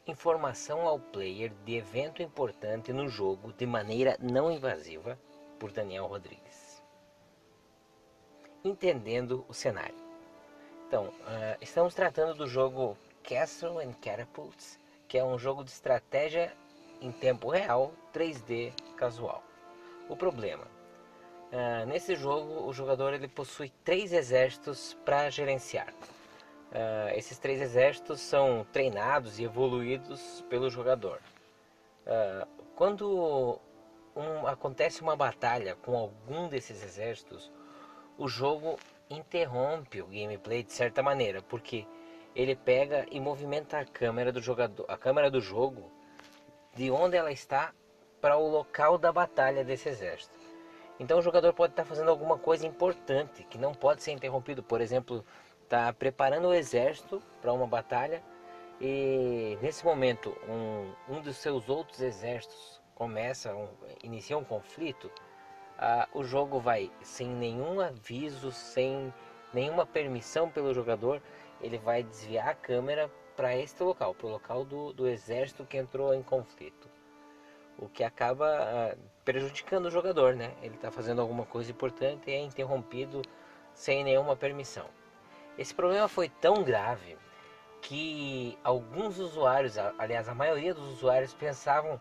Informação ao player de evento importante no jogo de maneira não invasiva, por Daniel Rodrigues. Entendendo o cenário. Então, estamos tratando do jogo Castle and Catapults, que é um jogo de estratégia em tempo real, 3D casual. O problema, nesse jogo o jogador ele possui 3 exércitos para gerenciar. Esses 3 exércitos são treinados e evoluídos pelo jogador. Quando acontece uma batalha com algum desses exércitos, o jogo interrompe o gameplay de certa maneira, porque ele pega e movimenta a câmera do jogador, a câmera do jogo, de onde ela está para o local da batalha desse exército. Então o jogador pode estar fazendo alguma coisa importante que não pode ser interrompido. Por exemplo, está preparando o exército para uma batalha e nesse momento um dos seus outros exércitos inicia um conflito. O jogo vai sem nenhum aviso, sem nenhuma permissão pelo jogador, ele vai desviar a câmera para este local, para o local do exército que entrou em conflito. O que acaba prejudicando o jogador, né? Ele está fazendo alguma coisa importante e é interrompido sem nenhuma permissão. Esse problema foi tão grave que alguns usuários, aliás a maioria dos usuários, pensavam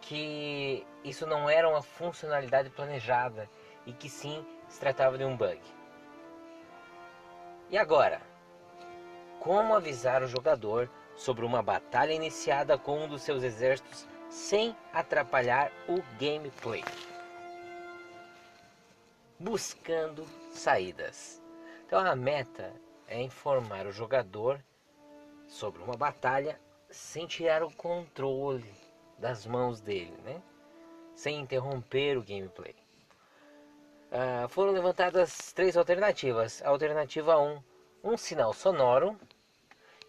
que isso não era uma funcionalidade planejada e que sim se tratava de um bug. E agora? Como avisar o jogador sobre uma batalha iniciada com um dos seus exércitos sem atrapalhar o gameplay? Buscando saídas. Então a meta é informar o jogador sobre uma batalha sem tirar o controle das mãos dele, né? Sem interromper o gameplay. Foram levantadas 3 alternativas. Alternativa 1, um sinal sonoro.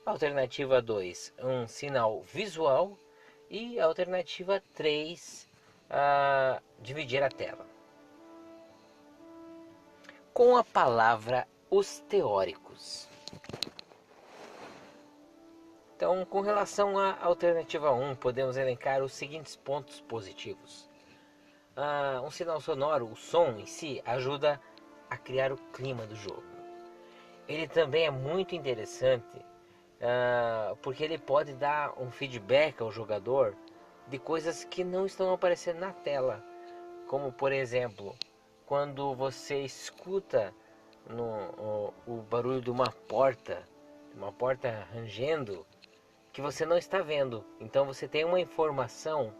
Alternativa 2, um sinal visual. E alternativa 3, dividir a tela. Com a palavra os teóricos. Então, com relação à alternativa 1, podemos elencar os seguintes pontos positivos. Um sinal sonoro, o som em si, ajuda a criar o clima do jogo. Ele também é muito interessante porque ele pode dar um feedback ao jogador de coisas que não estão aparecendo na tela. Como, por exemplo, quando você escuta o barulho de uma porta rangendo, que você não está vendo. Então você tem uma informação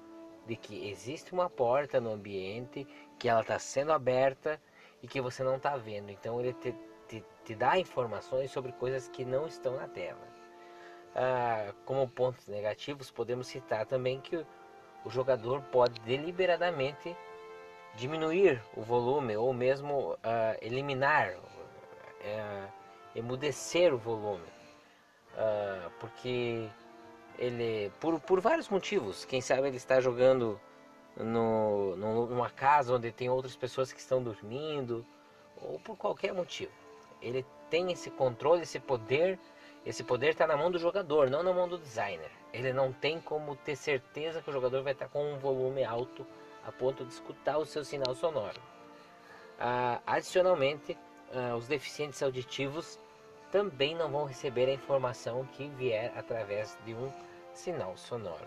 de que existe uma porta no ambiente, que ela está sendo aberta e que você não está vendo. Então ele te dá informações sobre coisas que não estão na tela. Como pontos negativos, podemos citar também que o jogador pode deliberadamente diminuir o volume ou mesmo eliminar, emudecer o volume, porque ele, por vários motivos, quem sabe ele está jogando numa casa onde tem outras pessoas que estão dormindo, ou por qualquer motivo. Ele tem esse controle, esse poder está na mão do jogador, não na mão do designer. Ele não tem como ter certeza que o jogador vai estar com um volume alto a ponto de escutar o seu sinal sonoro. Adicionalmente, os deficientes auditivos também não vão receber a informação que vier através de um sinal sonoro.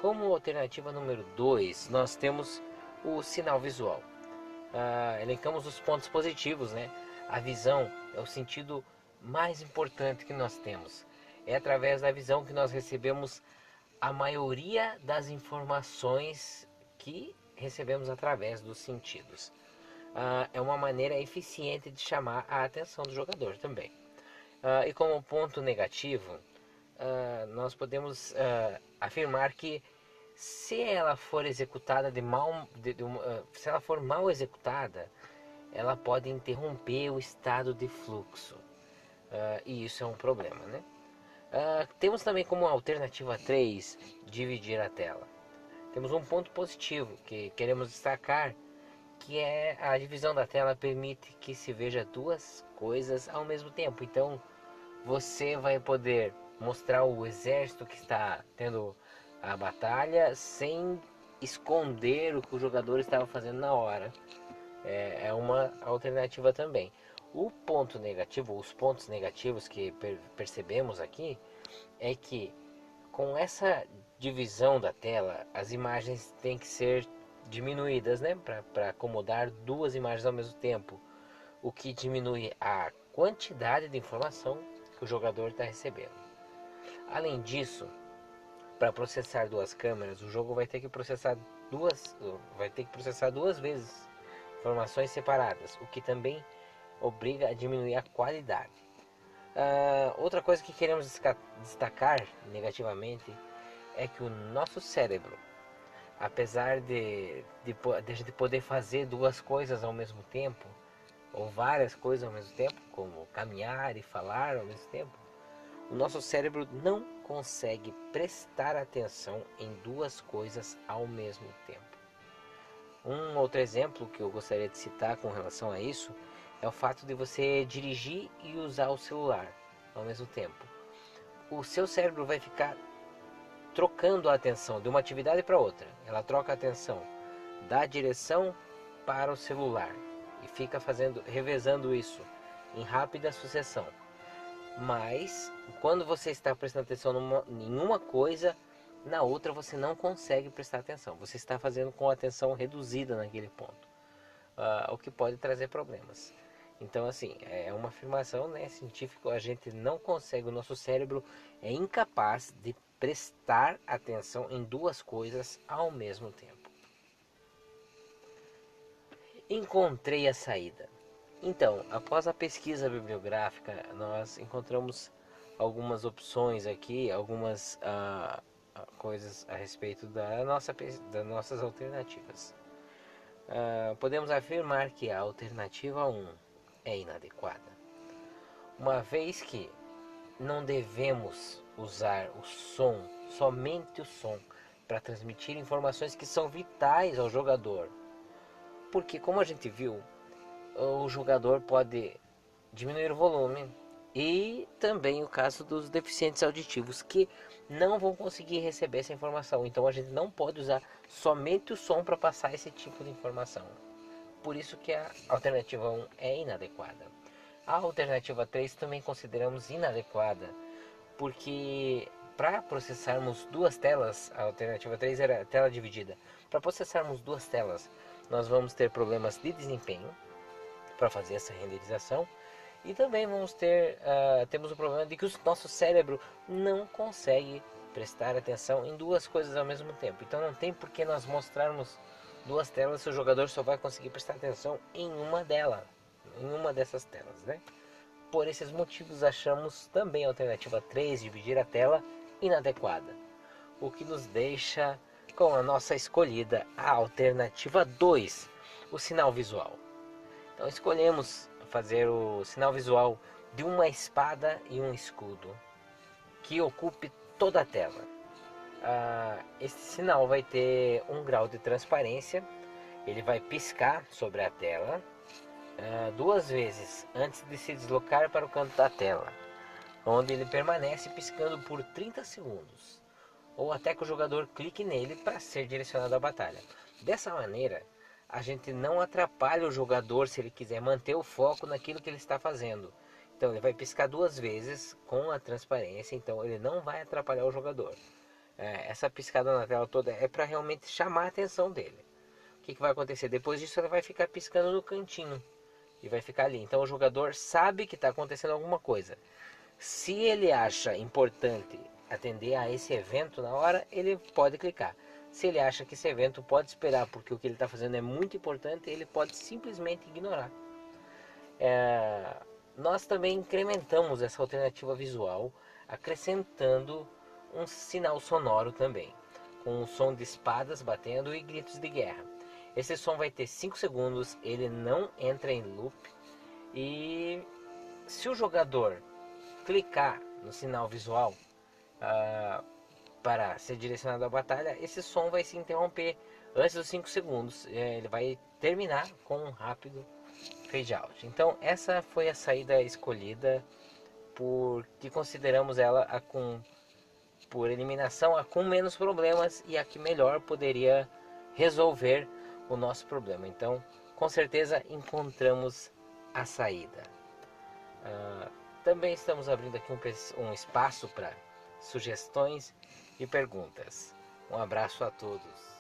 Como alternativa número 2, nós temos o sinal visual. Elencamos os pontos positivos, né? A visão é o sentido mais importante que nós temos. É através da visão que nós recebemos a maioria das informações que recebemos através dos sentidos. É uma maneira eficiente de chamar a atenção do jogador também. E como ponto negativo, nós podemos afirmar que se ela for executada se ela for mal executada, ela pode interromper o estado de fluxo. E isso é um problema, né? Temos também como alternativa 3, dividir a tela. Temos um ponto positivo que queremos destacar, que é a divisão da tela permite que se veja 2 coisas ao mesmo tempo. Então você vai poder mostrar o exército que está tendo a batalha sem esconder o que o jogador estava fazendo na hora. É uma alternativa também. O ponto negativo, os pontos negativos que percebemos aqui é que com essa divisão da tela, as imagens têm que ser diminuídas, né, para acomodar duas imagens ao mesmo tempo, o que diminui a quantidade de informação que o jogador está recebendo. Além disso, para processar duas câmeras, o jogo vai ter que processar duas vezes informações separadas, o que também obriga a diminuir a qualidade. Outra coisa que queremos destacar negativamente é que o nosso cérebro, apesar de a gente poder fazer duas coisas ao mesmo tempo, ou várias coisas ao mesmo tempo, como caminhar e falar ao mesmo tempo, o nosso cérebro não consegue prestar atenção em duas coisas ao mesmo tempo. Um outro exemplo que eu gostaria de citar com relação a isso é o fato de você dirigir e usar o celular ao mesmo tempo. O seu cérebro vai ficar trocando a atenção de uma atividade para outra. Ela troca a atenção da direção para o celular e fica revezando isso em rápida sucessão. Mas quando você está prestando atenção em uma coisa, na outra você não consegue prestar atenção. Você está fazendo com a atenção reduzida naquele ponto, o que pode trazer problemas. Então, assim, é uma afirmação, né, científica. A gente não consegue, o nosso cérebro é incapaz de prestar atenção em duas coisas ao mesmo tempo. Encontrei a saída. Então, após a pesquisa bibliográfica, nós encontramos algumas opções aqui, algumas coisas a respeito das nossas alternativas. Podemos afirmar que a alternativa 1 é inadequada, uma vez que não devemos usar o som, somente o som, para transmitir informações que são vitais ao jogador. Porque, como a gente viu, o jogador pode diminuir o volume, e também o caso dos deficientes auditivos que não vão conseguir receber essa informação. Então a gente não pode usar somente o som para passar esse tipo de informação. Por isso que a alternativa 1 é inadequada. A alternativa 3 também consideramos inadequada, porque para processarmos duas telas, a alternativa 3 era tela dividida. Para processarmos duas telas, nós vamos ter problemas de desempenho para fazer essa renderização, e também temos o problema de que o nosso cérebro não consegue prestar atenção em duas coisas ao mesmo tempo. Então não tem por que nós mostrarmos duas telas se o jogador só vai conseguir prestar atenção em uma dessas telas, né? Por esses motivos achamos também a alternativa 3, dividir a tela, inadequada, o que nos deixa com a nossa escolhida, a alternativa 2, o sinal visual. Então escolhemos fazer o sinal visual de uma espada e um escudo que ocupe toda a tela. Esse sinal vai ter um grau de transparência, ele vai piscar sobre a tela duas vezes antes de se deslocar para o canto da tela, onde ele permanece piscando por 30 segundos, ou até que o jogador clique nele para ser direcionado à batalha. Dessa maneira, a gente não atrapalha o jogador se ele quiser manter o foco naquilo que ele está fazendo. Então ele vai piscar duas vezes com a transparência, então ele não vai atrapalhar o jogador. Essa piscada na tela toda é para realmente chamar a atenção dele. O que vai acontecer? Depois disso ele vai ficar piscando no cantinho e vai ficar ali. Então o jogador sabe que está acontecendo alguma coisa. Se ele acha importante atender a esse evento na hora, ele pode clicar. Se ele acha que esse evento pode esperar porque o que ele está fazendo é muito importante, ele pode simplesmente ignorar. Nós também incrementamos essa alternativa visual, acrescentando um sinal sonoro também, com o som de espadas batendo e gritos de guerra. Esse som vai ter 5 segundos, ele não entra em loop, e se o jogador clicar no sinal visual para ser direcionado à batalha, esse som vai se interromper antes dos 5 segundos. Ele vai terminar com um rápido fade out. Então essa foi a saída escolhida porque consideramos ela por eliminação, a com menos problemas e a que melhor poderia resolver o nosso problema. Então, com certeza encontramos a saída. Também estamos abrindo aqui um espaço para sugestões e perguntas. Um abraço a todos.